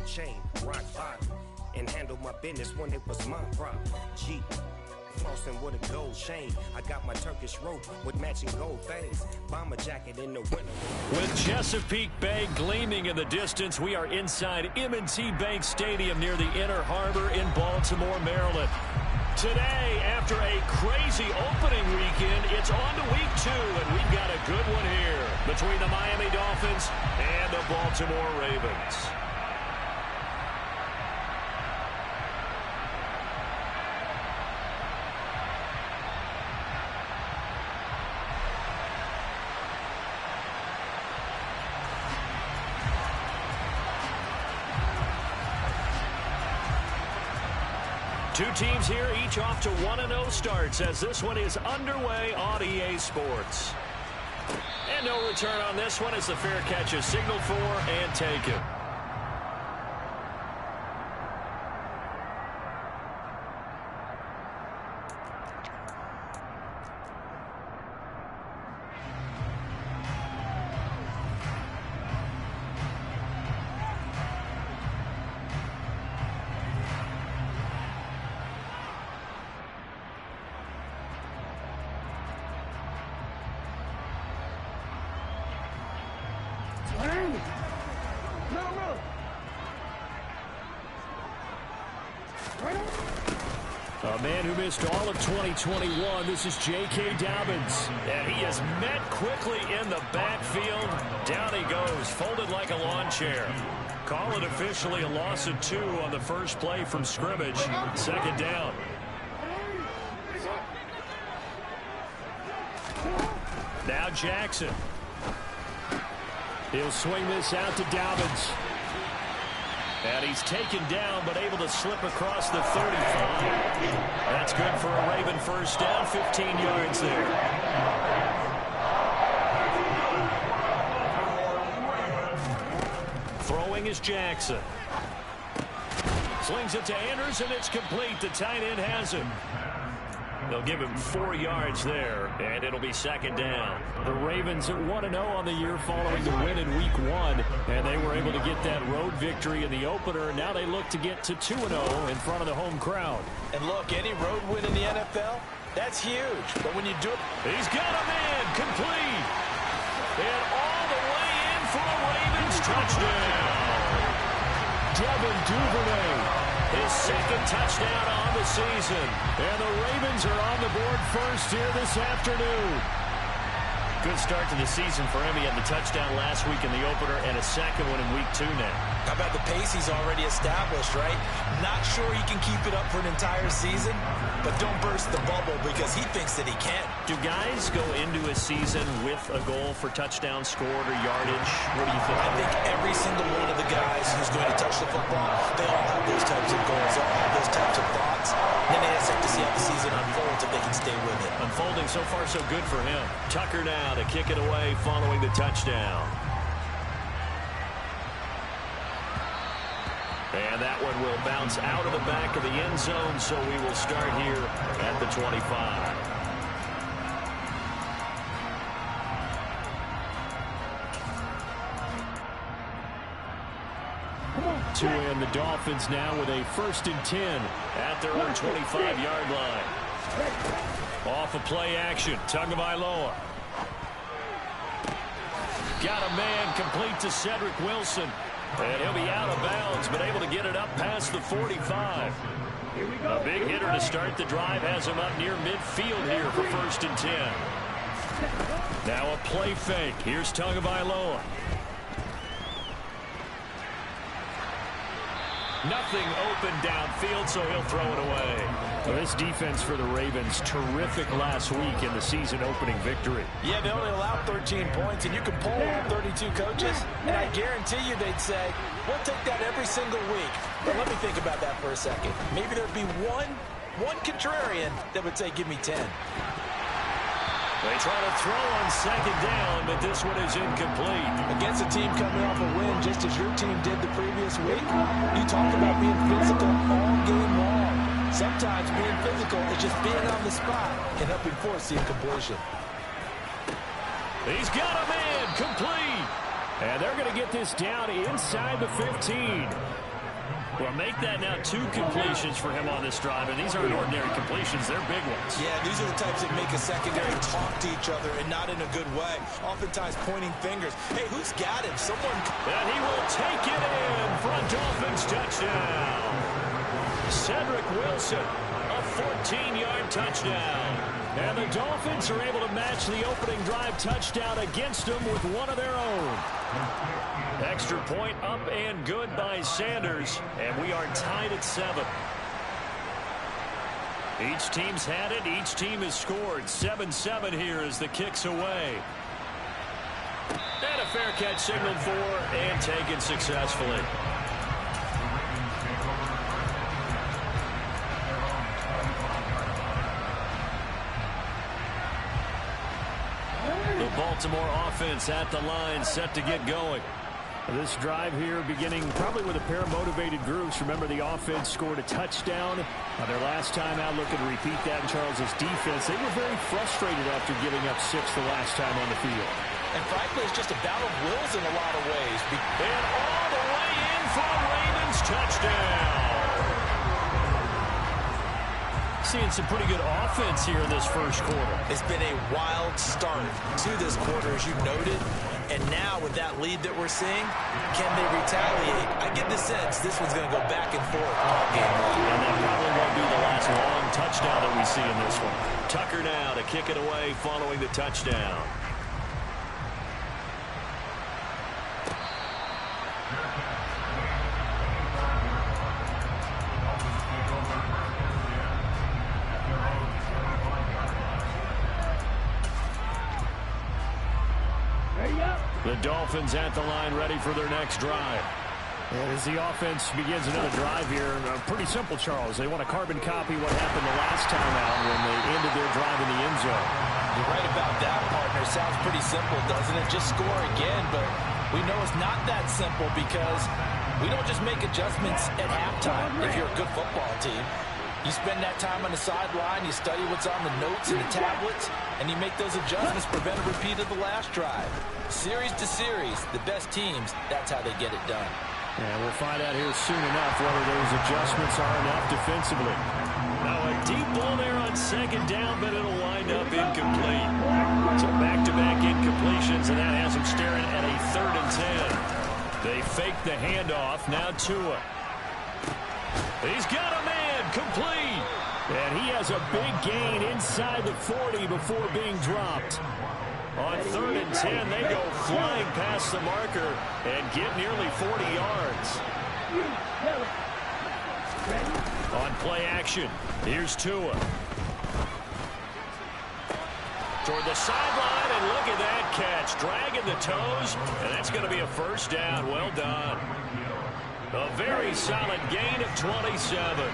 chain, rock bottom, and handle my business when it was my problem. G, flossing with a gold chain. I got my Turkish rope with matching gold things. Bomber jacket in the winter. With Chesapeake Bay gleaming in the distance, we are inside M&T Bank Stadium near the Inner Harbor in Baltimore, Maryland. Today, after a crazy opening weekend, it's on to week 2, and we've got a good one here between the Miami Dolphins and the Baltimore Ravens. Two teams here, each off to 1-0 starts as this one is underway on EA Sports. And no return on this one as the fair catch is signaled for and taken. A man who missed all of 2021, this is J.K. Dobbins. And he is met quickly in the backfield. Down he goes, folded like a lawn chair. Call it officially a loss of 2 on the first play from scrimmage. Second down. Now Jackson. He'll swing this out to Dobbins. And he's taken down, but able to slip across the 35. That's good for a Raven first down, 15 yards there. Throwing is Jackson. Slings it to Anders, and it's complete. The tight end has him. They'll give him 4 yards there, and it'll be second down. The Ravens at 1-0 on the year following the win in Week 1, and they were able to get that road victory in the opener, and now they look to get to 2-0 in front of the home crowd. And look, any road win in the NFL, that's huge. But when you do it... He's got a man, complete. And all the way in for a Ravens touchdown. Devin Duvernay. His second touchdown on the season. And the Ravens are on the board first here this afternoon. Good start to the season for him. He had the touchdown last week in the opener and a second one in week 2 now. How about the pace he's already established, right? Not sure he can keep it up for an entire season, but don't burst the bubble because he thinks that he can. Do guys go into a season with a goal for touchdown scored or yardage? What do you think? I think every single one of the guys who's going to touch the football, they all have those types of goals. They all have those types of thoughts. Then they just have to see how the season unfolds if they can stay with it. Unfolding so far so good for him. Tucker now to kick it away following the touchdown. And that one will bounce out of the back of the end zone, so we will start here at the 25. To end the Dolphins now with a 1st and 10 at their own 25-yard line. Off of play action, Tagovailoa. Got a man complete to Cedric Wilson. And he'll be out of bounds, but able to get it up past the 45. A big hitter to start the drive has him up near midfield here for 1st and 10. Now a play fake. Here's Tagovailoa. Nothing open downfield, so he'll throw it away. Well, this defense for the Ravens, terrific last week in the season-opening victory. Yeah, they only allowed 13 points, and you can poll all 32 coaches, and I guarantee you they'd say, we'll take that every single week. But let me think about that for a second. Maybe there'd be one contrarian that would say, give me 10. They try to throw on second down, but this one is incomplete. Against a team coming off a win, just as your team did the previous week, you talk about being physical all game long. Sometimes being physical is just being on the spot and helping force the incompletion. He's got a man complete. And they're going to get this down inside the 15. Well, make that now 2 completions for him on this drive, and these aren't ordinary completions. They're big ones. Yeah, these are the types that make a secondary talk to each other, and not in a good way. Oftentimes pointing fingers. Hey, who's got him? Someone. And he will take it in for a Dolphins touchdown. Cedric Wilson, a 14-yard touchdown. And the Dolphins are able to match the opening drive touchdown against them with one of their own. Extra point up and good by Sanders, and we are tied at 7. Each team's had it. Each team has scored. 7-7 here as the kick's away. And a fair catch signaled for and taken successfully. The Baltimore offense at the line, set to get going. This drive here beginning probably with a pair of motivated groups. Remember, the offense scored a touchdown their last time out. Looking to repeat that in Charles's defense. They were very frustrated after giving up 6 the last time on the field. And frankly, it's just a battle of wills in a lot of ways. And all the way in for a Ravens touchdown. Seeing some pretty good offense here in this first quarter. It's been a wild start to this quarter, as you noted. And now with that lead that we're seeing, can they retaliate? I get the sense this one's going to go back and forth all game long. And that probably won't be the last long touchdown that we see in this one. Tucker now to kick it away following the touchdown. The Dolphins at the line ready for their next drive. And as the offense begins another drive here, pretty simple, Charles. They want to carbon copy what happened the last time out when they ended their drive in the end zone. You're right about that, partner. Sounds pretty simple, doesn't it? Just score again, but we know it's not that simple because we don't just make adjustments at halftime if you're a good football team. You spend that time on the sideline, you study what's on the notes and the tablets, and you make those adjustments, prevent a repeat of the last drive. Series to series, the best teams, that's how they get it done. And we'll find out here soon enough whether those adjustments are enough defensively. Now a deep ball there on second down, but it'll wind up incomplete. So back-to-back incompletions, and that has them staring at a 3rd and 10. They fake the handoff, now Tua. He's got a man, complete. And he has a big gain inside the 40 before being dropped. On 3rd and 10, they go flying past the marker and get nearly 40 yards. On play action, here's Tua. Toward the sideline, and look at that catch. Dragging the toes, and that's going to be a first down. Well done. A very solid gain of 27.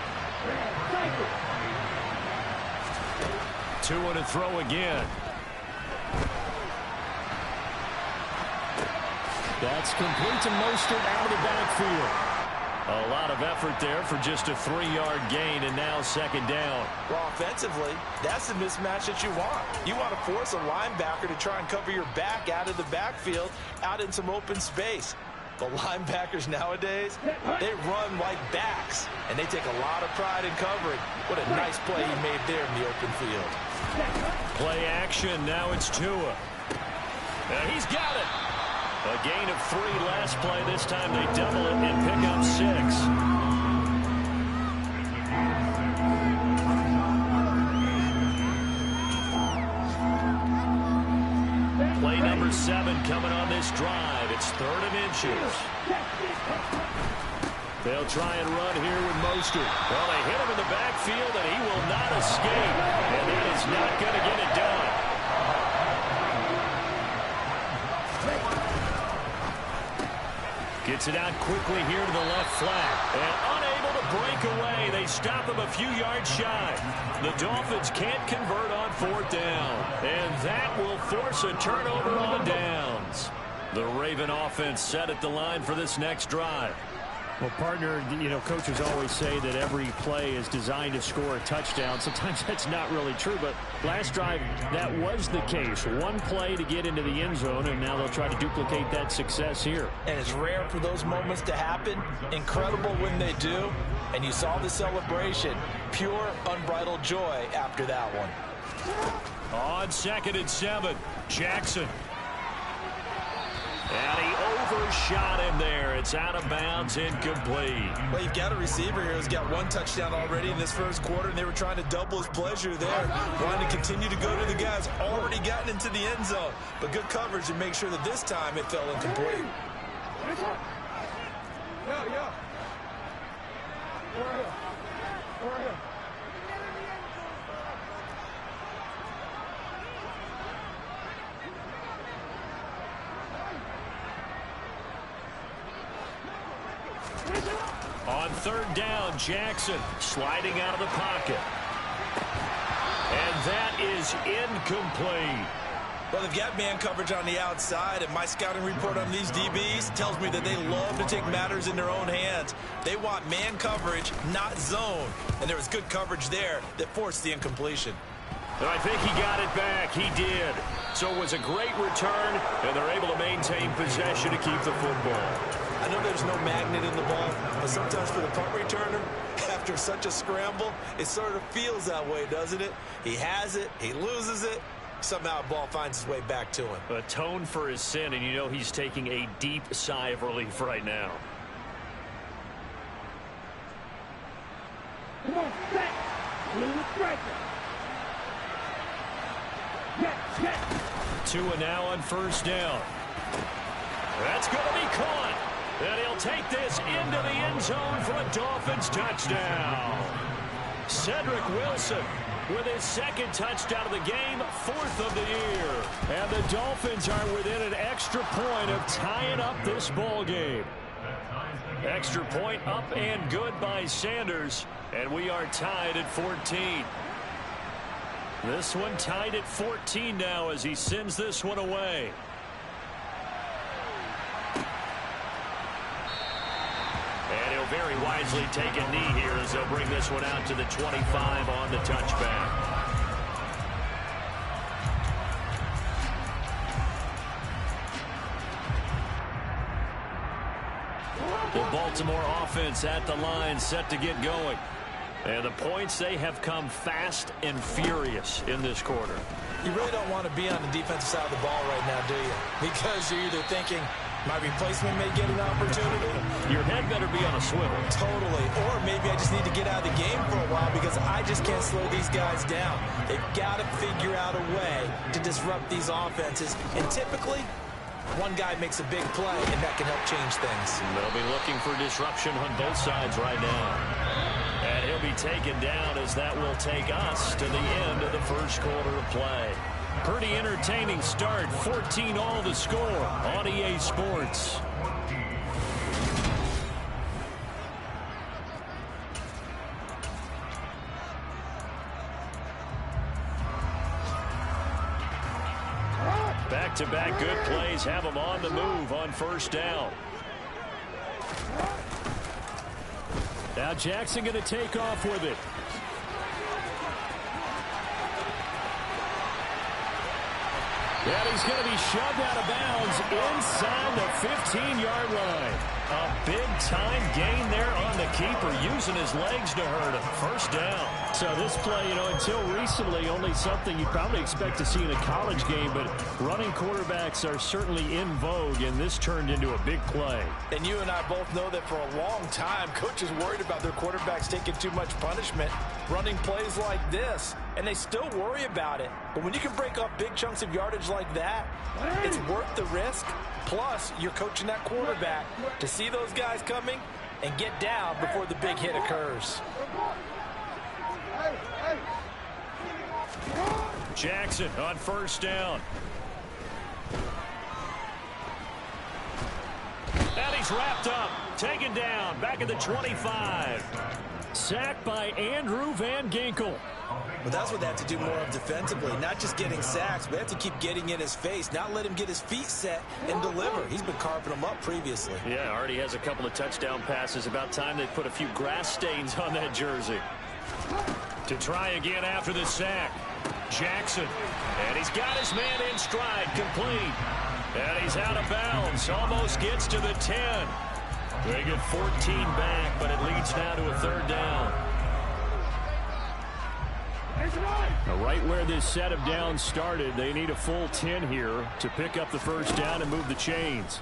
Tua to throw again. That's complete to Mostert out of the backfield. A lot of effort there for just a 3-yard gain, and now second down. Well, offensively, that's the mismatch that you want. You want to force a linebacker to try and cover your back out of the backfield, out in some open space. The linebackers nowadays, they run like backs, and they take a lot of pride in covering. What a nice play he made there in the open field. Play action, now it's Tua. And he's got it. A gain of 3 last play. This time they double it and pick up 6. Play number 7 coming on this drive. It's 3rd and inches. They'll try and run here with Mostert. Well, they hit him in the backfield, and he will not escape. And that is not going to get it done. Gets it out quickly here to the left flat. And unable to break away. They stop him a few yards shy. The Dolphins can't convert on 4th down. And that will force a turnover on downs. The Raven offense set at the line for this next drive. Well, partner, you know, coaches always say that every play is designed to score a touchdown. Sometimes that's not really true, but last drive, that was the case. One play to get into the end zone, and now they'll try to duplicate that success here. And it's rare for those moments to happen. Incredible when they do. And you saw the celebration. Pure, unbridled joy after that one. On 2nd and 7, Jackson. And he overshot him there. It's out of bounds, incomplete. Well, you've got a receiver here who's got one touchdown already in this first quarter, and they were trying to double his pleasure there, wanting to continue to go to the guys already gotten into the end zone. But good coverage to make sure that this time it fell incomplete. On 3rd down, Jackson sliding out of the pocket. And that is incomplete. Well, they've got man coverage on the outside, and my scouting report on these DBs tells me that they love to take matters in their own hands. They want man coverage, not zone. And there was good coverage there that forced the incompletion. I think he got it back. He did. So it was a great return, and they're able to maintain possession to keep the football. I know there's no magnet in the ball, but sometimes for the punt returner, after such a scramble, it sort of feels that way, doesn't it? He has it, he loses it, somehow the ball finds its way back to him. Atone for his sin, and you know he's taking a deep sigh of relief right now. Come on, set. Two and now on 1st down. That's going to be caught. And he'll take this into the end zone for a Dolphins touchdown. Cedric Wilson with his 2nd touchdown of the game, 4th of the year. And the Dolphins are within an extra point of tying up this ball game. Extra point up and good by Sanders. And we are tied at 14. This one tied at 14 now as he sends this one away. And he'll very wisely take a knee here as they'll bring this one out to the 25 on the touchback. The Baltimore offense at the line, set to get going. And the points, they have come fast and furious in this quarter. You really don't want to be on the defensive side of the ball right now, do you? Because you're either thinking, my replacement may get an opportunity. Your head better be on a swivel. Totally. Or maybe I just need to get out of the game for a while because I just can't slow these guys down. They've got to figure out a way to disrupt these offenses. And typically, one guy makes a big play, and that can help change things. They'll be looking for disruption on both sides right now. And he'll be taken down as that will take us to the end of the first quarter of play. Pretty entertaining start. 14 all the score on EA Sports. Back-to-back good plays have them on the move on 1st down. Now Jackson going to take off with it. And he's going to be shoved out of bounds inside the 15-yard line. A big-time gain there on the keeper, using his legs to hurt him. 1st down. So this play, you know, until recently, only something you'd probably expect to see in a college game, but running quarterbacks are certainly in vogue, and this turned into a big play. And you and I both know that for a long time, coaches worried about their quarterbacks taking too much punishment, running plays like this, and they still worry about it. But when you can break up big chunks of yardage like that, it's worth the risk. Plus, you're coaching that quarterback to see those guys coming and get down before the big hit occurs. Jackson on 1st down. And he's wrapped up, taken down, back at the 25. Sacked by Andrew Van Ginkel. But that's what they have to do more of defensively, not just getting sacks, but they have to keep getting in his face, not let him get his feet set and deliver. He's been carving them up previously. Yeah, already has a couple of touchdown passes. About time they put a few grass stains on that jersey. To try again after the sack. Jackson. And he's got his man in stride, complete. And he's out of bounds. Almost gets to the 10. They get 14 back, but it leads now to a third down. Right where this set of downs started, they need a full 10 here to pick up the first down and move the chains.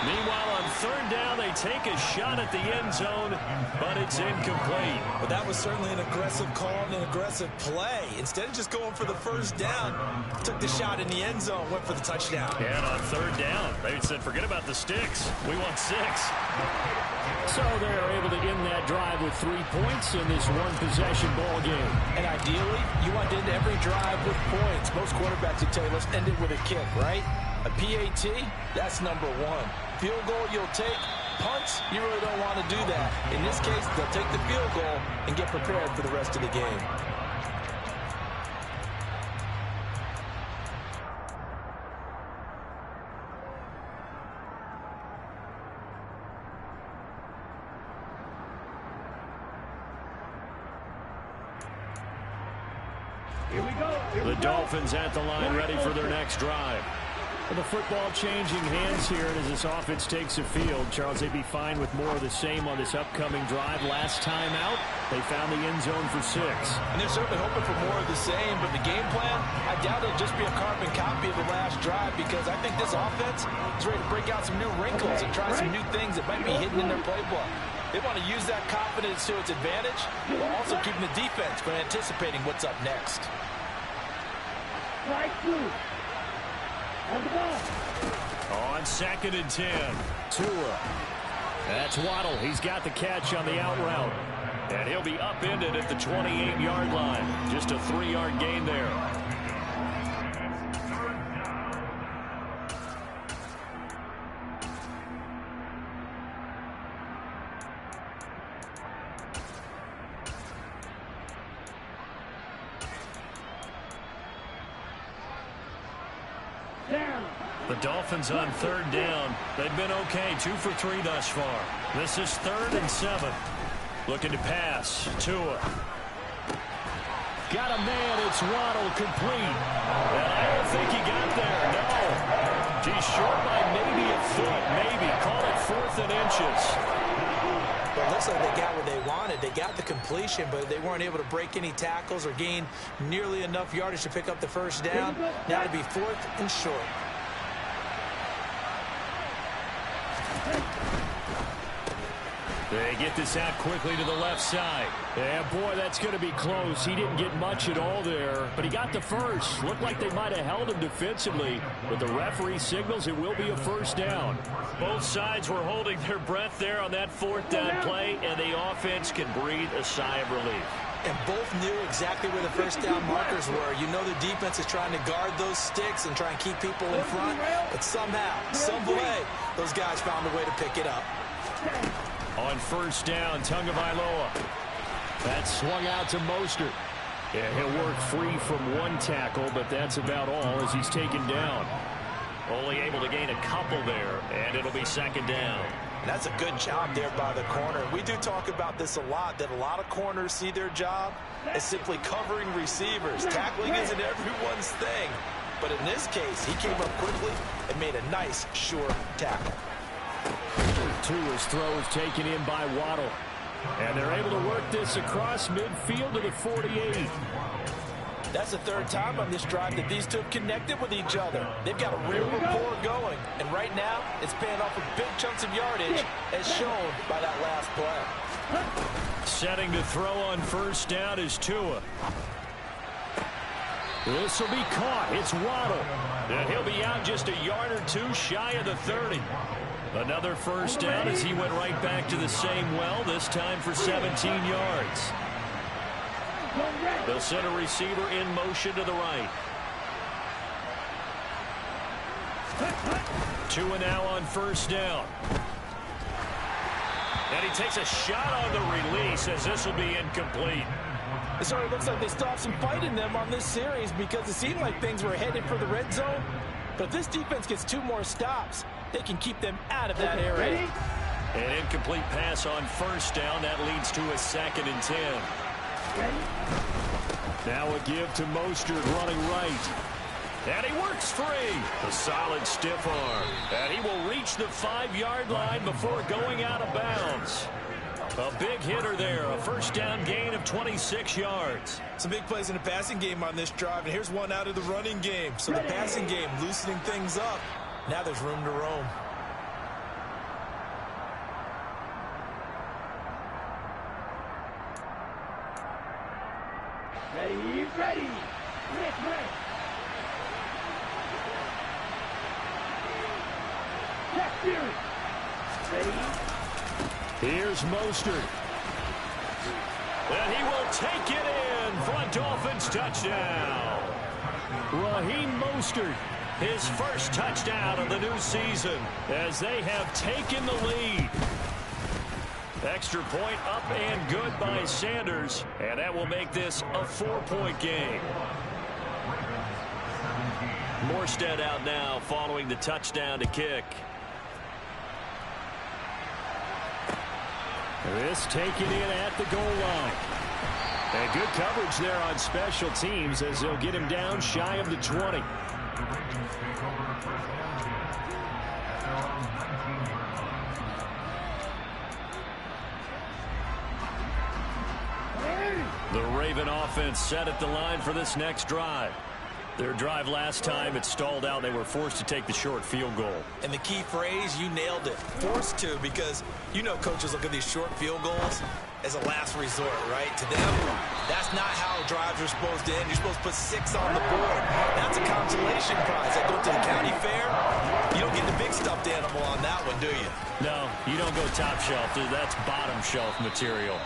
Meanwhile, on third down, they take a shot at the end zone, but it's incomplete. But that was certainly an aggressive call and an aggressive play. Instead of just going for the first down, took the shot in the end zone, went for the touchdown. And on third down, they said, forget about the sticks. We want 6. So they're able to end that drive with 3 points in this one-possession ball game. And ideally, you want to end every drive with points. Most quarterbacks would tell you, let's end it with a kick, right? A PAT, that's number 1. Field goal you'll take. Punts, you really don't want to do that. In this case, they'll take the field goal and get prepared for the rest of the game. The Dolphins at the line, ready for their next drive. The football changing hands here as this offense takes the field. Charles, they'd be fine with more of the same on this upcoming drive. Last time out, they found the end zone for 6. And they're certainly hoping for more of the same, but the game plan, I doubt it'll just be a carbon copy of the last drive, because I think this offense is ready to break out some new wrinkles and try some new things that might be hidden in their playbook. They want to use that confidence to its advantage, while also keeping the defense from anticipating what's up next. On 2nd and 10, Tua. That's Waddle. He's got the catch on the out route. And he'll be upended at the 28-yard line. Just a 3-yard gain there. The Dolphins on third down. They've been okay, 2 for 3 thus far. This is 3rd and 7. Looking to pass. Tua. Got a man. It's Waddle, complete. And I don't think he got there. No. He's short by maybe a foot. Maybe. Call it 4th and inches. Well, it looks like they got what they wanted. They got the completion, but they weren't able to break any tackles or gain nearly enough yardage to pick up the first down. Now to be 4th and short. They get this out quickly to the left side. Yeah, boy, that's going to be close. He didn't get much at all there, but he got the first. Looked like they might have held him defensively, but the referee signals it will be a first down. Both sides were holding their breath there on that 4th down play, and the offense can breathe a sigh of relief. And both knew exactly where the first down markers were. You know the defense is trying to guard those sticks and try and keep people in front, but somehow, some way, those guys found a way to pick it up. On first down, Tagovailoa. That's swung out to Mostert. Yeah, he'll work free from one tackle, but that's about all as he's taken down. Only able to gain a couple there, and it'll be 2nd down. And that's a good job there by the corner. We do talk about this a lot, that a lot of corners see their job as simply covering receivers. Tackling isn't everyone's thing. But in this case, he came up quickly and made a nice, sure tackle. Tua's throw is taken in by Waddle. And they're able to work this across midfield to the 48. That's the 3rd time on this drive that these two have connected with each other. They've got a real rapport going. And right now, it's paying off with big chunks of yardage, as shown by that last play. Setting to throw on first down is Tua. This will be caught. It's Waddle. And he'll be out just a yard or 2 shy of the 30. Another first down as he went right back to the same well, this time for 17 yards. They'll send a receiver in motion to the right. Tua now on first down. And he takes a shot on the release as this will be incomplete. It sort of looks like they still have some fight in them on this series because it seemed like things were headed for the red zone. But if this defense gets 2 more stops, they can keep them out of that area. An incomplete pass on first down. That leads to a 2nd and 10. Now a give to Mostert running right. And he works free. A solid stiff arm. And he will reach the 5-yard line before going out of bounds. A big hitter there. A first down gain of 26 yards. Some big plays in the passing game on this drive. And here's one out of the running game. So the passing game loosening things up. Now there's room to roam. Ready. Here's Mostert. And he will take it in for a Dolphins touchdown. Raheem Mostert, his first touchdown of the new season as they have taken the lead. Extra point up and good by Sanders, and that will make this a 4-point game. Morstead out now following the touchdown to kick. This taken in at the goal line. And good coverage there on special teams as they'll get him down shy of the 20. The Raven offense set at the line for this next drive. Their drive last time, it stalled out. They were forced to take the short field goal. And the key phrase, you nailed it. Forced to, because you know coaches look at these short field goals as a last resort, right? To them, that's not how drives are supposed to end. You're supposed to put 6 on the board. That's a consolation prize. I go to the county fair. You don't get the big stuffed animal on that one, do you? No, you don't go top shelf. That's bottom shelf material.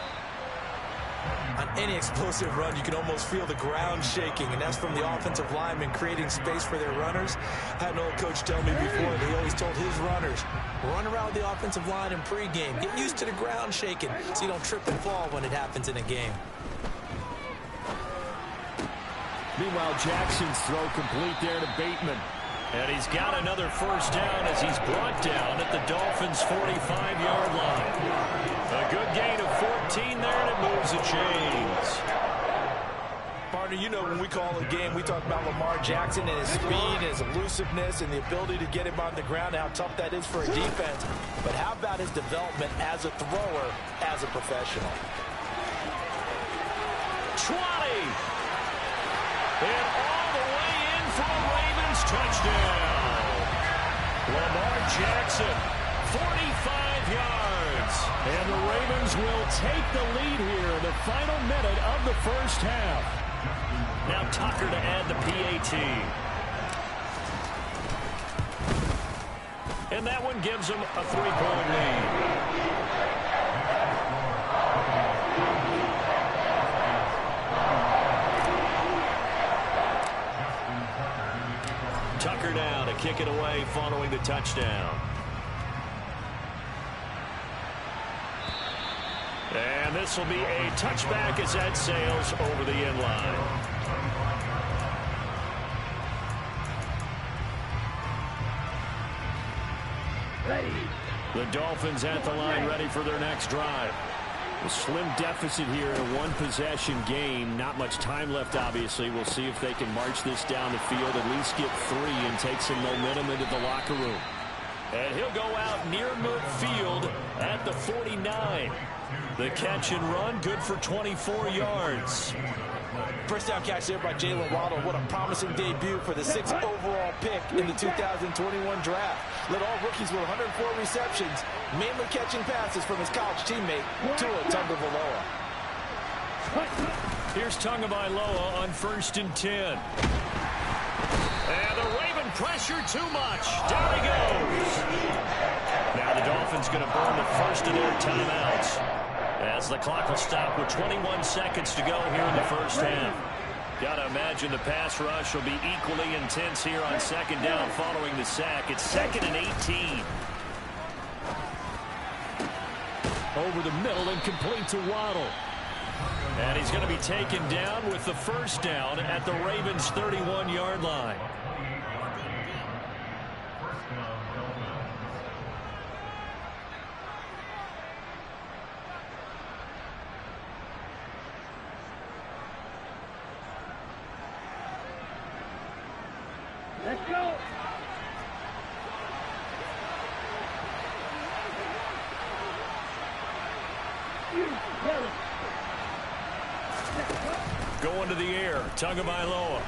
On any explosive run, you can almost feel the ground shaking, and that's from the offensive linemen creating space for their runners. I had an old coach tell me before that he always told his runners, run around the offensive line in pregame. Get used to the ground shaking so you don't trip and fall when it happens in a game. Meanwhile, Jackson's throw complete there to Bateman. And he's got another first down as he's brought down at the Dolphins' 45-yard line. A good gain of 14 there, and it moves the chains. Partner, you know when we call a game, we talk about Lamar Jackson and his speed, his elusiveness, and the ability to get him on the ground, and how tough that is for a defense. But how about his development as a thrower, as a professional? 20! And all the way in for a Ravens touchdown. Lamar Jackson, 45 yards. And the Ravens will take the lead here in the final minute of the first half. Now Tucker to add the PAT. And that one gives them a 3-point lead. Tucker now to kick it away following the touchdown. And this will be a touchback as that sails over the end line. Ready. The Dolphins at the line ready for their next drive. A slim deficit here in a one-possession game. Not much time left, obviously. We'll see if they can march this down the field, at least get 3 and take some momentum into the locker room. And he'll go out near midfield at the 49. The catch and run, good for 24 yards. First down catch there by Jalen Waddle. What a promising debut for the 6th overall pick in the 2021 draft. Led all rookies with 104 receptions, mainly catching passes from his college teammate, Tua Tagovailoa. Here's Tagovailoa on 1st and 10. And the Raven pressure too much. Down he goes. Now the Dolphins going to burn the first of their timeouts, as the clock will stop with 21 seconds to go here in the first half. Got to imagine the pass rush will be equally intense here on 2nd down following the sack. It's 2nd and 18. over the middle and complete to Waddle. And he's going to be taken down with the first down at the Ravens' 31-yard line. Let's go. Going to the air, Tagovailoa.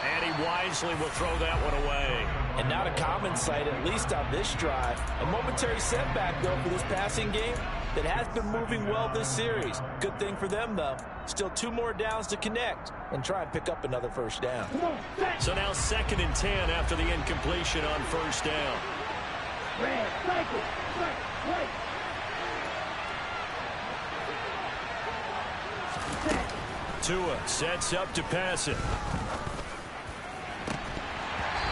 And he wisely will throw that one away. And not a common sight, at least on this drive. A momentary setback, though, for this passing game that has been moving well this series. Good thing for them, though. Still 2 more downs to connect and try and pick up another first down. So now 2nd and 10 after the incompletion on first down. Red, cycle, right. Tua sets up to pass it.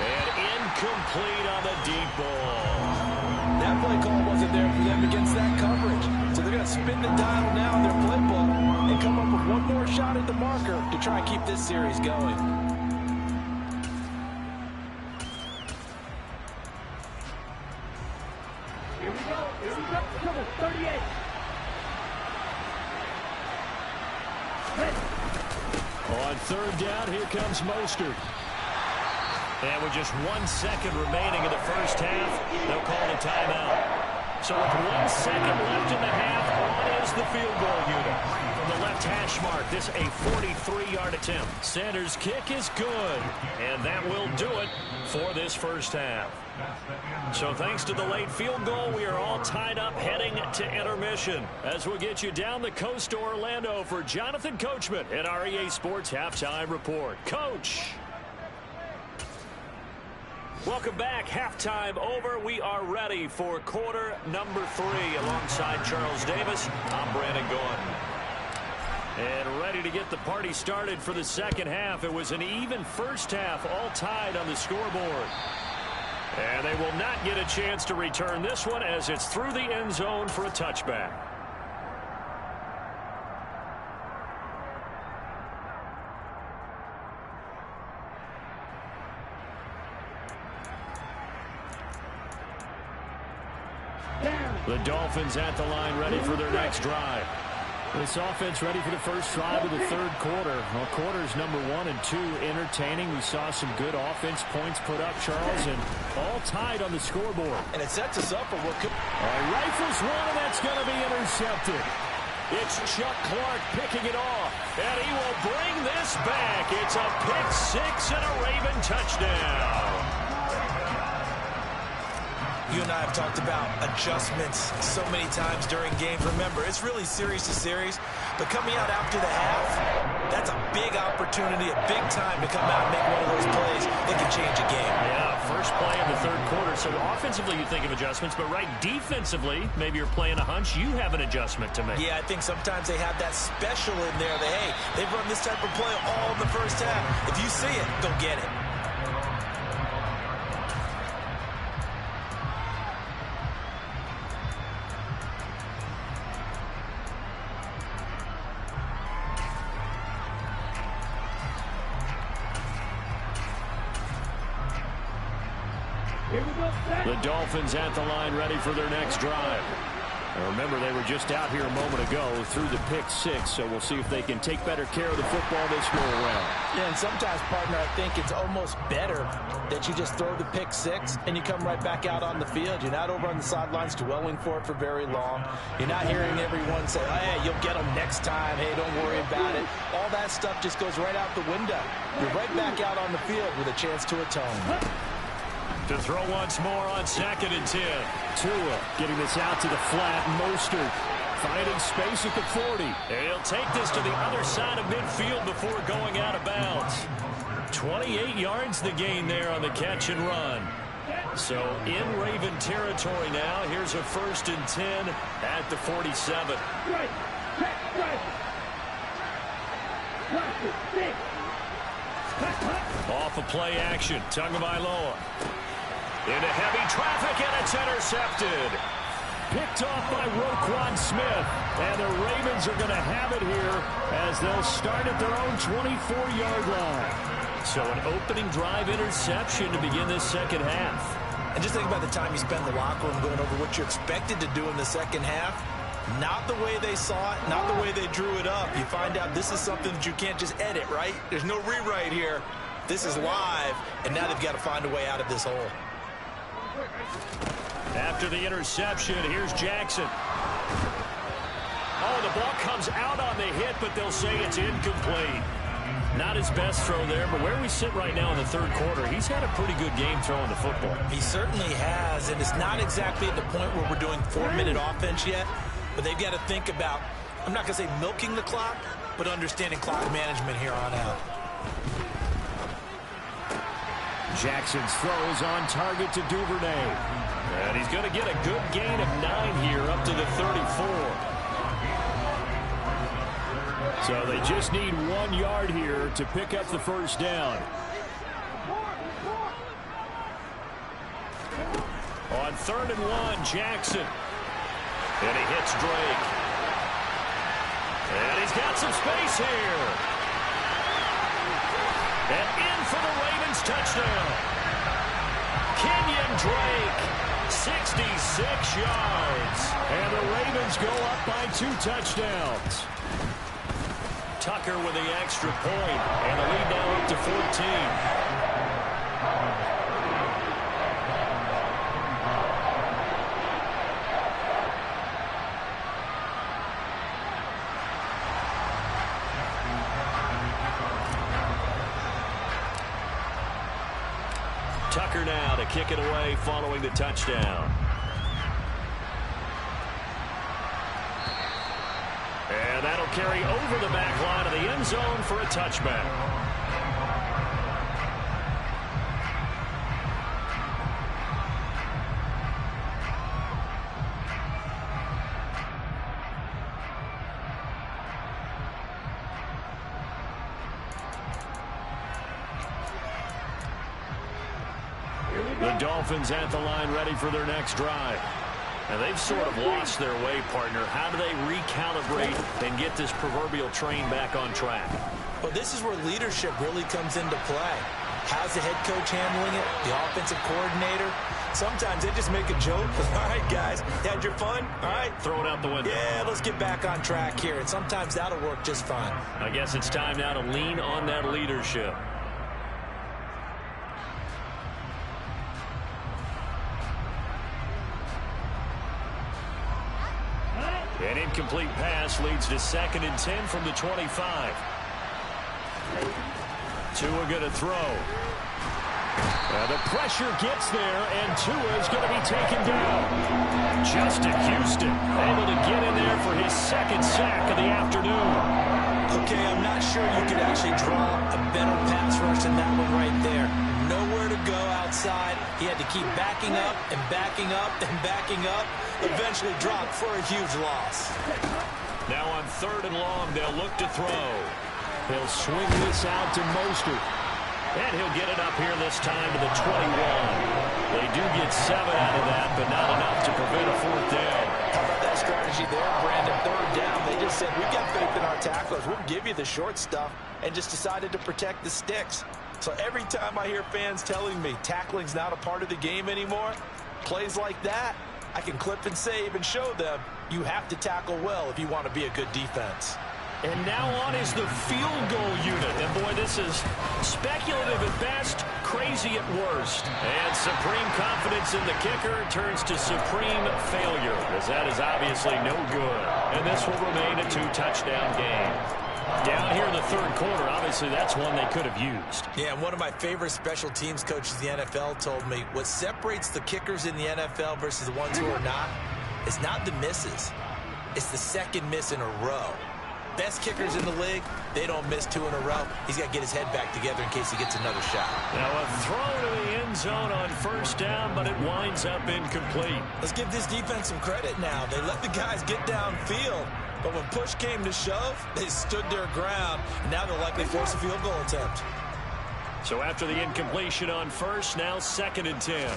And incomplete on the deep ball. That play call wasn't there for them against that coverage. So they're going to spin the dial now in their playbook and come up with one more shot at the marker to try and keep this series going. Here we go. Trouble, 38. On 3rd down, here comes Mostert. And with just 1 second remaining in the first half, they'll call a timeout. So with 1 second left in the half, on is the field goal unit. From the left hash mark, this a 43-yard attempt. Sanders' kick is good, and that will do it for this first half. So thanks to the late field goal, we are all tied up heading to intermission. As we'll get you down the coast to Orlando for Jonathan Coachman at our EA Sports Halftime Report. Coach! Welcome back. Halftime over. We are ready for quarter number 3 alongside Charles Davis. I'm Brandon Gordon. And ready to get the party started for the second half. It was an even first half, all tied on the scoreboard. And they will not get a chance to return this one as it's through the end zone for a touchback. The Dolphins at the line ready for their next drive. This offense ready for the first drive of the 3rd quarter. Well, quarters number 1 and 2 entertaining. We saw some good offense points put up, Charles, and all tied on the scoreboard. And it sets us up for what could... Rifles one, and that's going to be intercepted. It's Chuck Clark picking it off, and he will bring this back. It's a pick 6 and a Raven touchdown. You and I have talked about adjustments so many times during games. Remember, it's really series to series. But coming out after the half, that's a big opportunity, a big time to come out and make one of those plays that can change a game. Yeah, first play of the 3rd quarter. So offensively, you think of adjustments. But right defensively, maybe you're playing a hunch. You have an adjustment to make. Yeah, I think sometimes they have that special in there that, hey, they've run this type of play all in the first half. If you see it, go get it. The Dolphins at the line ready for their next drive. Now remember, they were just out here a moment ago through the pick 6, so we'll see if they can take better care of the football this go around. Yeah, and sometimes, partner, I think it's almost better that you just throw the pick 6 and you come right back out on the field. You're not over on the sidelines dwelling for it for very long. You're not hearing everyone say, hey, you'll get them next time. Hey, don't worry about it. All that stuff just goes right out the window. You're right back out on the field with a chance to atone. To throw once more on 2nd and 10. Tua getting this out to the flat. Mostert finding space at the 40. And he'll take this to the other side of midfield before going out of bounds. 28 yards the gain there on the catch and run. So in Raven territory now. Here's a 1st and 10 at the 47. Off of play action. Tagovailoa. Into heavy traffic, and it's intercepted. Picked off by Roquan Smith. And the Ravens are going to have it here as they'll start at their own 24-yard line. So an opening drive interception to begin this second half. And just think about the time you spend in the locker room going over what you expected to do in the second half. Not the way they saw it, not the way they drew it up. You find out this is something that you can't just edit, right? There's no rewrite here. This is live, and now they've got to find a way out of this hole. After the interception, here's Jackson. Oh, the ball comes out on the hit, but they'll say it's incomplete. Not his best throw there, but where we sit right now in the third quarter, he's had a pretty good game throwing the football. He certainly has, and it's not exactly at the point where we're doing 4-minute offense yet, but they've got to think about, I'm not going to say milking the clock, but understanding clock management here on out. Jackson's throw is on target to Duvernay. And he's going to get a good gain of 9 here up to the 34. So they just need 1 yard here to pick up the first down. On 3rd and 1, Jackson. And he hits Drake. And he's got some space here. And in for the Ravens touchdown. Kenyon Drake, 66 yards. And the Ravens go up by 2 touchdowns. Tucker with the extra point, and the lead now up to 14. Tucker now to kick it away following the touchdown. And that'll carry over the back line of the end zone for a touchback. The Dolphins at the line ready for their next drive. And they've sort of lost their way, partner. How do they recalibrate and get this proverbial train back on track? Well, this is where leadership really comes into play. How's the head coach handling it? The offensive coordinator? Sometimes they just make a joke. All right, guys, had your fun? All right. Throw it out the window. Yeah, let's get back on track here. And sometimes that'll work just fine. I guess it's time now to lean on that leadership. An incomplete pass leads to 2nd and 10 from the 25. Tua going to throw. The pressure gets there, and Tua is going to be taken down. Justin Houston able to get in there for his 2nd sack of the afternoon. Okay, I'm not sure you could actually draw a better pass rush than that one right there. Nowhere to go outside. He had to keep backing up and backing up and backing up. Eventually dropped for a huge loss. Now on 3rd and long, they'll look to throw. He'll swing this out to Mostert. And he'll get it up here this time to the 21. They do get 7 out of that, but not enough to prevent a 4th down. How about that strategy there, Brandon? 3rd down. They just said, we've got faith in our tacklers. We'll give you the short stuff, and just decided to protect the sticks. So every time I hear fans telling me tackling's not a part of the game anymore, plays like that, I can clip and save and show them you have to tackle well if you want to be a good defense. And now on is the field goal unit. And boy, this is speculative at best, crazy at worst. And supreme confidence in the kicker turns to supreme failure, as that is obviously no good. And this will remain a 2-touchdown game. Down here in the 3rd quarter, obviously that's one they could have used. Yeah, one of my favorite special teams coaches in the NFL told me what separates the kickers in the NFL versus the ones who are not is not the misses. It's the 2nd miss in a row. Best kickers in the league, they don't miss 2 in a row. He's got to get his head back together in case he gets another shot. Now a throw to the end zone on 1st down, but it winds up incomplete. Let's give this defense some credit now. They let the guys get downfield. But when push came to shove, they stood their ground, and now they'll likely force a field goal attempt. So after the incompletion on first, now 2nd and 10.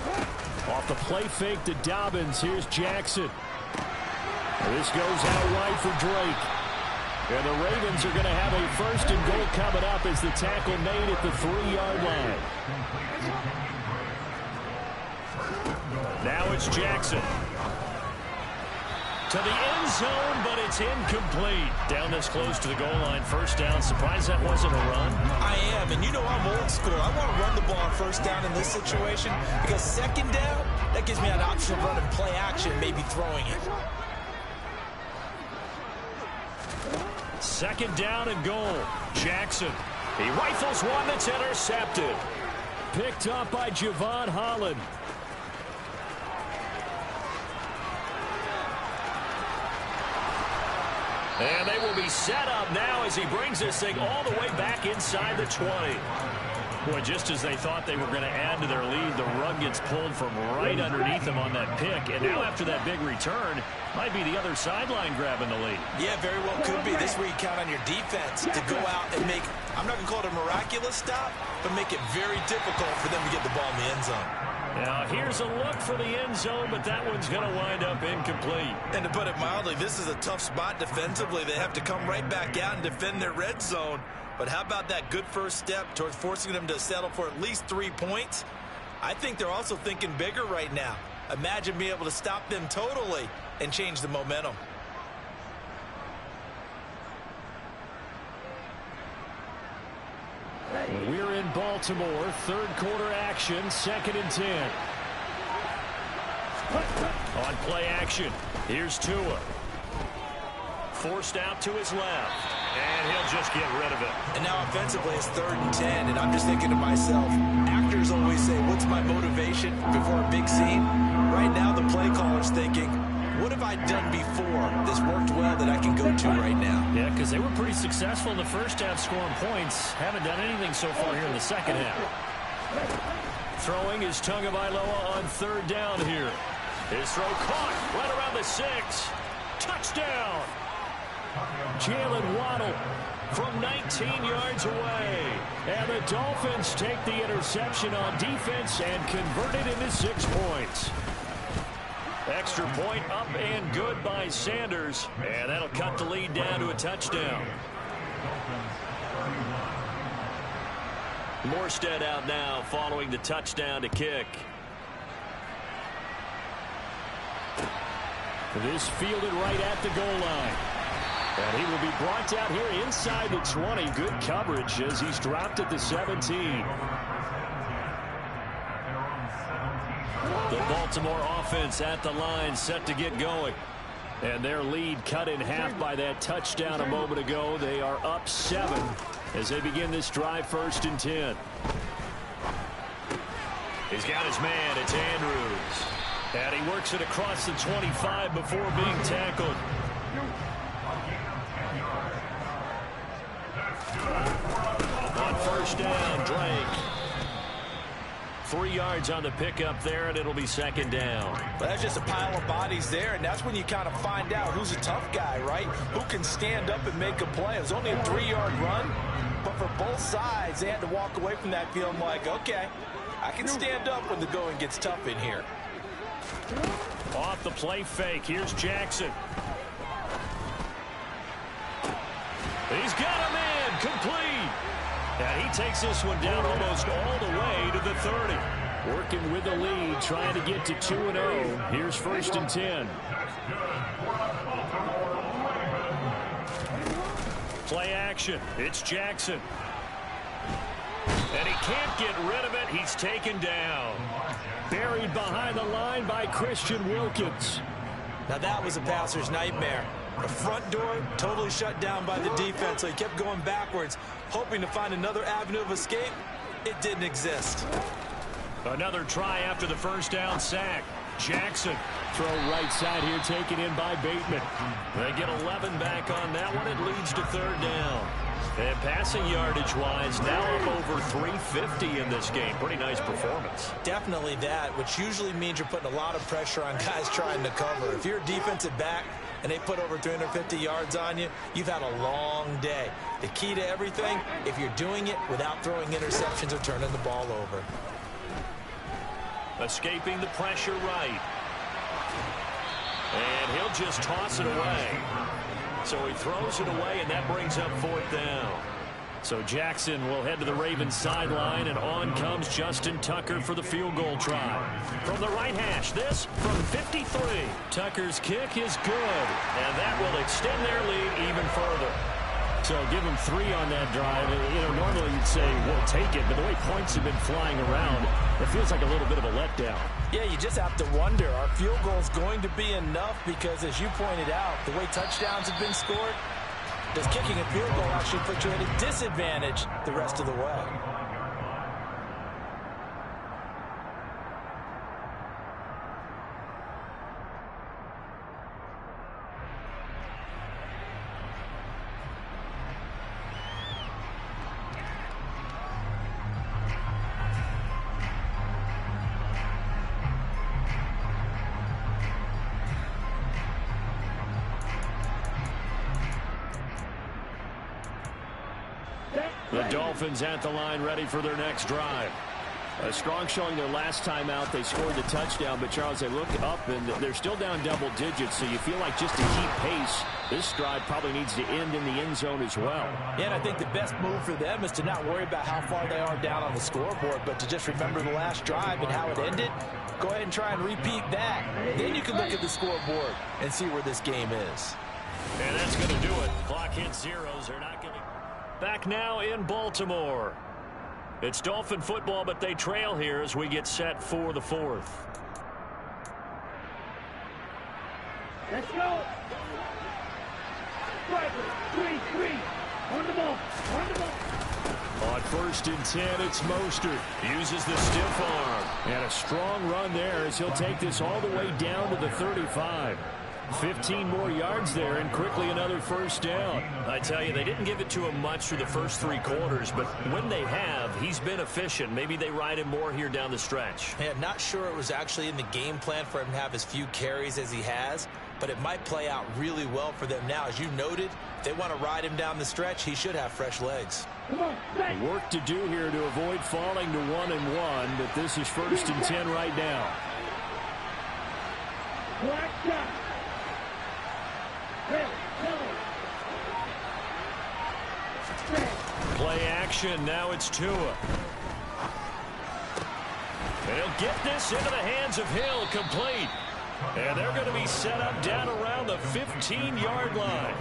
Off the play fake to Dobbins, here's Jackson. This goes out wide for Drake. And the Ravens are going to have a 1st and goal coming up as the tackle made at the 3-yard line. Now it's Jackson. To the end zone, but it's incomplete. Down this close to the goal line, 1st down. Surprised that wasn't a run? I am, and you know I'm old school. I want to run the ball on 1st down in this situation because 2nd down, that gives me an option of running play action, maybe throwing it. 2nd down and goal. Jackson. He rifles one that's intercepted. Picked up by Javon Holland. And they will be set up now as he brings this thing all the way back inside the 20. Boy, just as they thought they were going to add to their lead, the rug gets pulled from right underneath them on that pick. And now after that big return, might be the other sideline grabbing the lead. Yeah, very well could be. This is where you count on your defense to go out and make, I'm not going to call it a miraculous stop, but make it very difficult for them to get the ball in the end zone. Now here's a look for the end zone, but that one's going to wind up incomplete. And to put it mildly, this is a tough spot defensively. They have to come right back out and defend their red zone. But how about that good first step towards forcing them to settle for at least 3 points? I think they're also thinking bigger right now. Imagine being able to stop them totally and change the momentum. We're in Baltimore, 3rd quarter action, 2nd and 10. On play action, here's Tua. Forced out to his left, and he'll just get rid of it. And now offensively it's 3rd and 10, and I'm just thinking to myself, actors always say, what's my motivation before a big scene? Right now the play caller's thinking, what have I done before this worked well that I can go to right now? Yeah, because they were pretty successful in the first half scoring points. Haven't done anything so far here in the second half. Throwing is Tagovailoa on 3rd down here. His throw caught right around the 6. Touchdown! Jalen Waddle from 19 yards away. And the Dolphins take the interception on defense and convert it into 6 points. Extra point up and good by Sanders. And that'll cut the lead down to a touchdown. Morstead out now following the touchdown to kick. This fielded right at the goal line. And he will be brought down here inside the 20. Good coverage as he's dropped at the 17. The Baltimore offense at the line set to get going. And their lead cut in half by that touchdown a moment ago. They are up 7 as they begin this drive 1st and 10. He's got his man. It's Andrews. And he works it across the 25 before being tackled. On 1st down, Drake. 3 yards on the pickup there, and it'll be 2nd down. But that's just a pile of bodies there, and that's when you kind of find out who's a tough guy, right? Who can stand up and make a play. It was only a 3-yard run, but for both sides, they had to walk away from that feeling like, okay, I can stand up when the going gets tough in here. Off the play fake, here's Jackson. He's got him in, complete. And he takes this one down almost all the way to the 30. Working with the lead, trying to get to 2-0. Here's 1st and 10. Play action. It's Jackson. And he can't get rid of it. He's taken down. Buried behind the line by Christian Wilkins. Now that was a passer's nightmare. The front door totally shut down by the defense, so he kept going backwards, hoping to find another avenue of escape. It didn't exist. Another try after the 1st down sack. Jackson. Throw right side here taken in by Bateman. They get 11 back on that one. It leads to 3rd down. And passing yardage-wise, now up over 350 in this game. Pretty nice performance. Definitely that, which usually means you're putting a lot of pressure on guys trying to cover. If you're a defensive back, and they put over 350 yards on you, you've had a long day. The key to everything, if you're doing it without throwing interceptions or turning the ball over. Escaping the pressure right. And he'll just toss it away. So he throws it away, and that brings up 4th down. So Jackson will head to the Ravens sideline, and on comes Justin Tucker for the field goal try. From the right hash, this from 53. Tucker's kick is good, and that will extend their lead even further. So give them 3 on that drive. You know, normally you'd say, we'll take it, but the way points have been flying around, it feels like a little bit of a letdown. Yeah, you just have to wonder, are field goals going to be enough? Because as you pointed out, the way touchdowns have been scored, does kicking a field goal actually put you at a disadvantage the rest of the way? The Dolphins at the line, ready for their next drive. A strong showing their last time out. They scored the touchdown, but Charles, they look up and they're still down double digits, so you feel like just to keep pace, this drive probably needs to end in the end zone as well. Yeah, and I think the best move for them is to not worry about how far they are down on the scoreboard, but to just remember the last drive and how it ended. Go ahead and try and repeat that. Then you can look at the scoreboard and see where this game is. And that's going to do it. Clock hits zeros. They're not going to... Back now in Baltimore. It's Dolphin football, but they trail here as we get set for the 4th. Let's go. Striker, 3-3. On the ball. On the ball. On 1st and 10, it's Mostert. Uses the stiff arm. And a strong run there as he'll take this all the way down to the 35. 15 more yards there, and quickly another 1st down. I tell you, they didn't give it to him much through the first 3 quarters, but when they have, he's been efficient. Maybe they ride him more here down the stretch. Yeah, not sure it was actually in the game plan for him to have as few carries as he has, but it might play out really well for them now. As you noted, if they want to ride him down the stretch, he should have fresh legs. Come on, back. Work to do here to avoid falling to 1-1, but this is 1st and 10 right now. Black shot. Play action. Now it's Tua. And he'll get this into the hands of Hill, complete. And they're going to be set up down around the 15-yard line.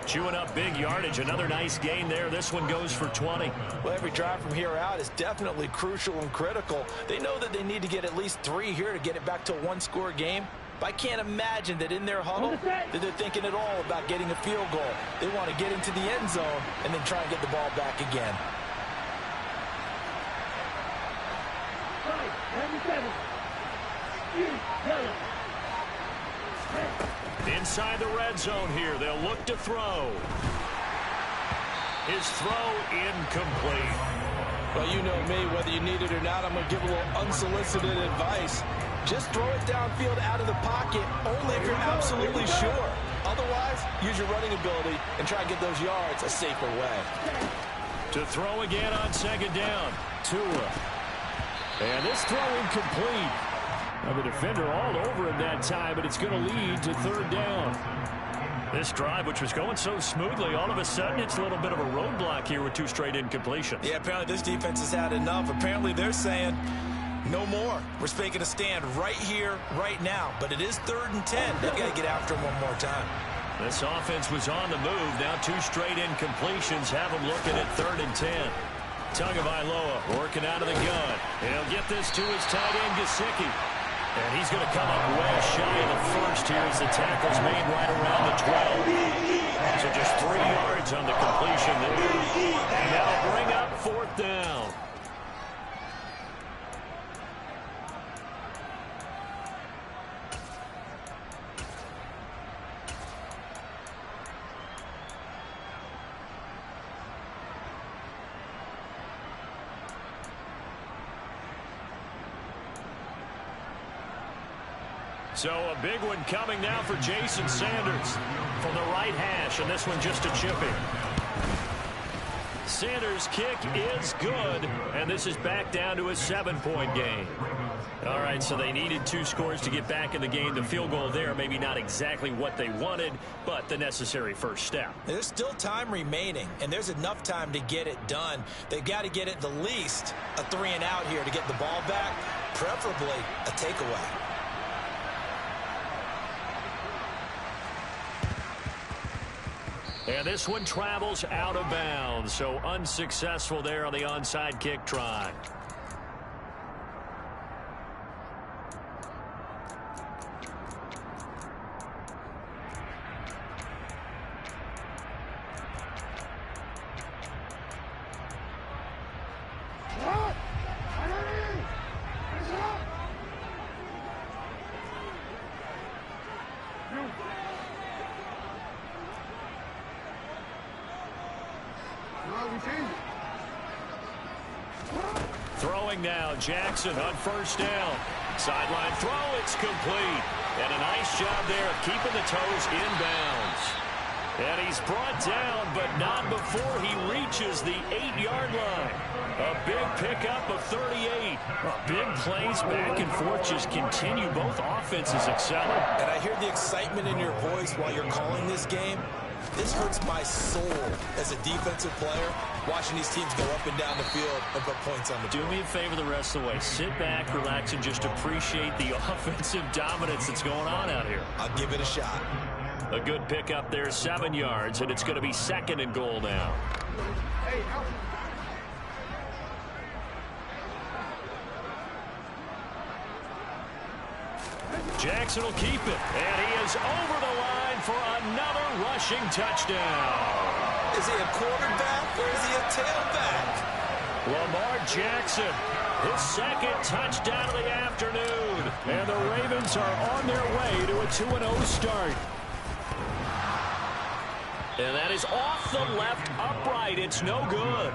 Chewing up big yardage. Another nice gain there. This one goes for 20. Well, every drive from here out is definitely crucial and critical. They know that they need to get at least 3 here to get it back to a 1-score game. But I can't imagine that in their huddle that they're thinking at all about getting a field goal. They want to get into the end zone and then try and get the ball back again. 97. Yellow. Inside the red zone here. They'll look to throw. His throw incomplete. Well, you know me, whether you need it or not, I'm going to give a little unsolicited advice. Just throw it downfield out of the pocket only if you're absolutely sure. Otherwise, use your running ability and try and get those yards a safer way. To throw again on 2nd down. Tua. And this throw incomplete. Now the defender all over him that time, but it's going to lead to 3rd down. This drive, which was going so smoothly, all of a sudden it's a little bit of a roadblock here with 2 straight incompletions. Yeah, apparently this defense has had enough. Apparently they're saying, no more. We're making a stand right here, right now. But it is 3rd and 10. They've got to get after him one more time. This offense was on the move. Now 2 straight incompletions have them looking at 3rd and 10. Tagovailoa working out of the gun. He'll get this to his tight end, Gesicki. And he's going to come up way shy of the 1st here as the tackle's made right around the 12. So just 3 yards on the completion there. And that'll bring up 4th down. So a big one coming now for Jason Sanders from the right hash, and this one just a chipping. Sanders' kick is good, and this is back down to a 7-point game. All right, so they needed 2 scores to get back in the game. The field goal there, maybe not exactly what they wanted, but the necessary first step. There's still time remaining, and there's enough time to get it done. They've got to get it the least a 3-and-out here to get the ball back, preferably a takeaway. And this one travels out of bounds, so unsuccessful there on the onside kick try. Throwing now, Jackson on first down. Sideline throw, it's complete. And a nice job there of keeping the toes inbounds. And he's brought down, but not before he reaches the 8-yard line. A big pickup of 38. Big plays back and forth just continue. Both offenses excelling. And I hear the excitement in your voice while you're calling this game. This hurts my soul as a defensive player, watching these teams go up and down the field and put points on the board. Do me a favor the rest of the way. Sit back, relax, and just appreciate the offensive dominance that's going on out here. I'll give it a shot. A good pickup there, 7 yards, and it's going to be 2nd and goal now. Jackson will keep it, and he is over the line for another rushing touchdown. Is he a quarterback or is he a tailback? Lamar Jackson, his 2nd touchdown of the afternoon. And the Ravens are on their way to a 2-0 start. And that is off the left upright. It's no good.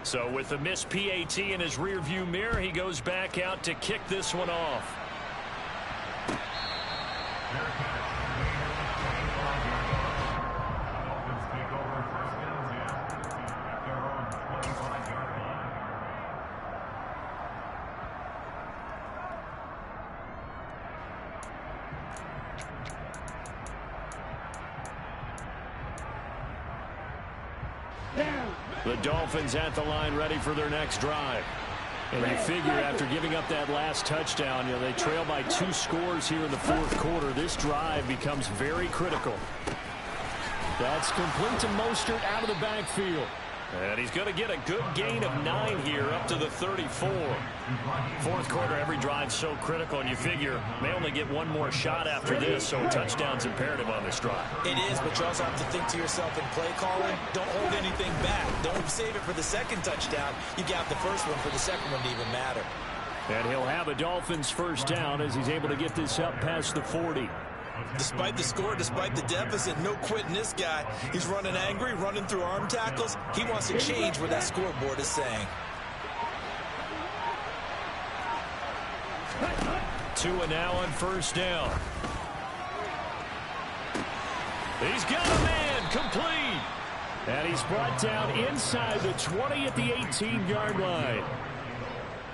So with the missed PAT in his rearview mirror, he goes back out to kick this one off. The Dolphins at the line ready for their next drive. And you figure after giving up that last touchdown, they trail by 2 scores here in the 4th quarter. This drive becomes very critical. That's complete to Mostert out of the backfield. And he's going to get a good gain of 9 here up to the 34. 4th quarter, every drive's so critical, and you figure may only get 1 more shot after this, so a touchdown's imperative on this drive. It is, but you also have to think to yourself in play calling, don't hold anything back. Don't save it for the 2nd touchdown. You got the first one for the 2nd one to even matter. And he'll have a Dolphins first down as he's able to get this up past the 40. Despite the score, despite the deficit, no quitting this guy. He's running angry, running through arm tackles. He wants to change what that scoreboard is saying. 2 and now on first down. He's got a man complete. And he's brought down inside the 20 at the 18-yard line.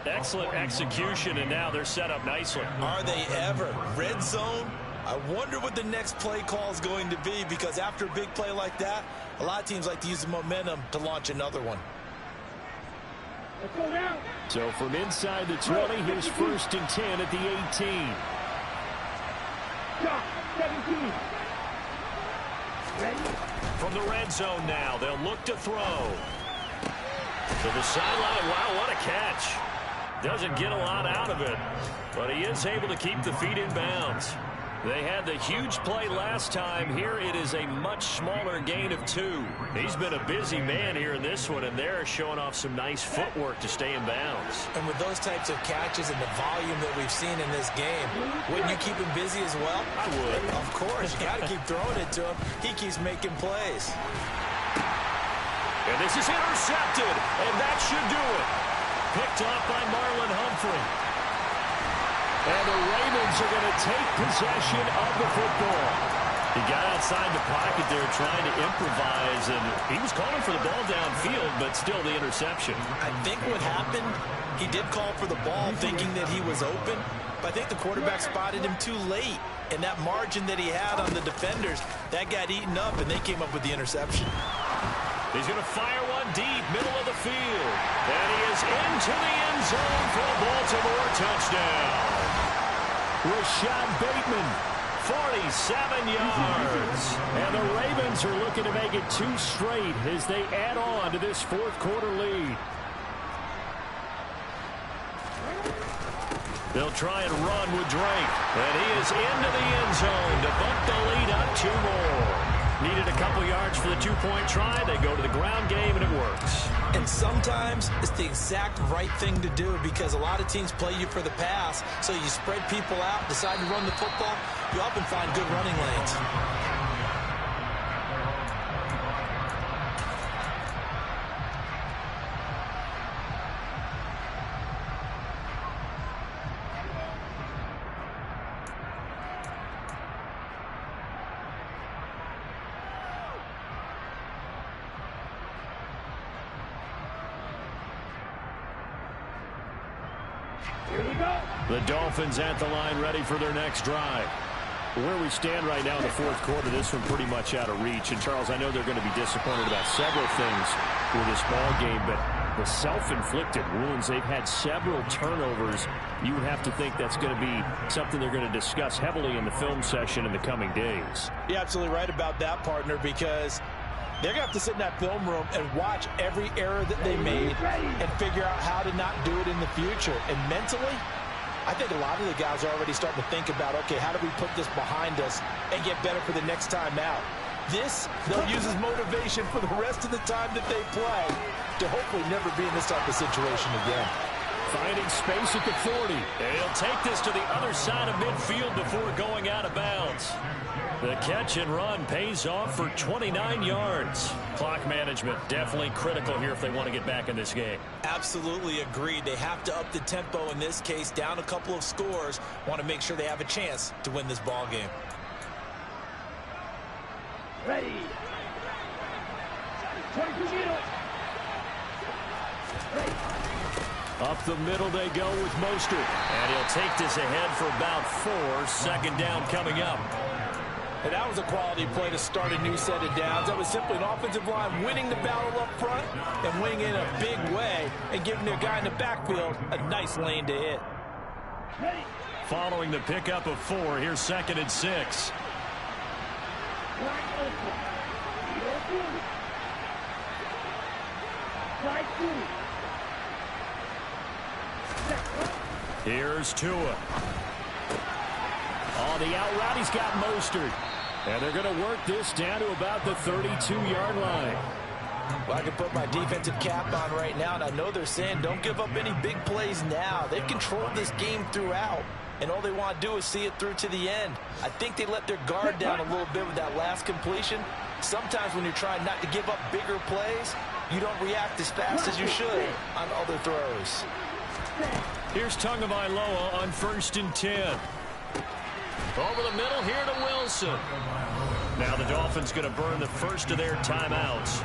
Excellent execution, and now they're set up nicely. Are they ever? Red zone? I wonder what the next play call is going to be, because after a big play like that, a lot of teams like to use the momentum to launch another one. So from inside the 20, here's 1st and 10 at the 18. From the red zone now, they'll look to throw. To the sideline. Wow, what a catch. Doesn't get a lot out of it, but he is able to keep the feet in bounds. They had the huge play last time. Here it is a much smaller gain of 2. He's been a busy man here in this one, and they're showing off some nice footwork to stay in bounds. And with those types of catches and the volume that we've seen in this game, wouldn't you keep him busy as well? I would. Of course. You got to keep throwing it to him. He keeps making plays. And this is intercepted, and that should do it. Picked off by Marlon Humphrey. And the Ravens are going to take possession of the football. He got outside the pocket there trying to improvise, and he was calling for the ball downfield, but still the interception. I think what happened, he did call for the ball thinking that he was open, but I think the quarterback spotted him too late. And that margin that he had on the defenders, that got eaten up, and they came up with the interception. He's going to fire one deep, middle of the field. And he is into the end zone for a Baltimore touchdown. Rashad Bateman, 47 yards. And the Ravens are looking to make it 2 straight as they add on to this fourth-quarter lead. They'll try and run with Drake. And he is into the end zone to bump the lead up 2 more. Needed a couple yards for the 2-point try. They go to the ground game, and it works. And sometimes it's the exact right thing to do because a lot of teams play you for the pass. So you spread people out, decide to run the football. You often find good running lanes. The Dolphins at the line ready for their next drive. Where we stand right now in the fourth quarter, this one pretty much out of reach. And, Charles, I know they're going to be disappointed about several things with this ball game, but the self-inflicted wounds, they've had several turnovers. You would have to think that's going to be something they're going to discuss heavily in the film session in the coming days. You're absolutely right about that, partner, because they're going to have to sit in that film room and watch every error that they made and figure out how to not do it in the future. And mentally, I think a lot of the guys are already starting to think about, okay, how do we put this behind us and get better for the next time out? This, they'll use as motivation for the rest of the time that they play to hopefully never be in this type of situation again. Finding space at the 40. He'll take this to the other side of midfield before going out of bounds. The catch and run pays off for 29 yards. Clock management definitely critical here if they want to get back in this game. Absolutely agreed. They have to up the tempo in this case, down a couple of scores. Want to make sure they have a chance to win this ball game. Ready. 22 meters. Ready. Up the middle they go with Mostert. And he'll take this ahead for about 4. Second down coming up. And that was a quality play to start a new set of downs. That was simply an offensive line winning the battle up front and winning in a big way and giving their guy in the backfield a nice lane to hit. Ready. Following the pickup of 4, here's 2nd and 6. Wide open. Open. Side 2. Here's Tua. On the out route, he's got Mostert. And they're going to work this down to about the 32-yard line. Well, I can put my defensive cap on right now, and I know they're saying don't give up any big plays now. They've controlled this game throughout, and all they want to do is see it through to the end. I think they let their guard down a little bit with that last completion. Sometimes when you're trying not to give up bigger plays, you don't react as fast as you should on other throws. Here's Tagovailoa on 1st and 10. Over the middle here to Wilson. Now the Dolphins going to burn the first of their timeouts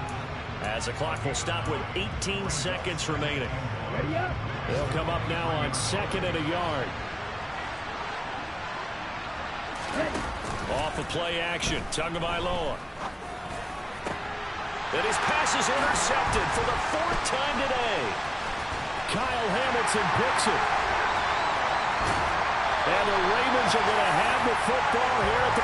as the clock will stop with 18 seconds remaining. Ready up. They'll come up now on 2nd and a yard. Ready. Off of play action, Tagovailoa. And his pass is intercepted for the 4th time today. Kyle Hamilton picks it. And the Ravens are going to have the football here at the...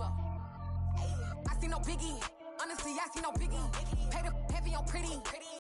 I see no biggie. Honestly, I see no biggie. Pay the heavy on pretty.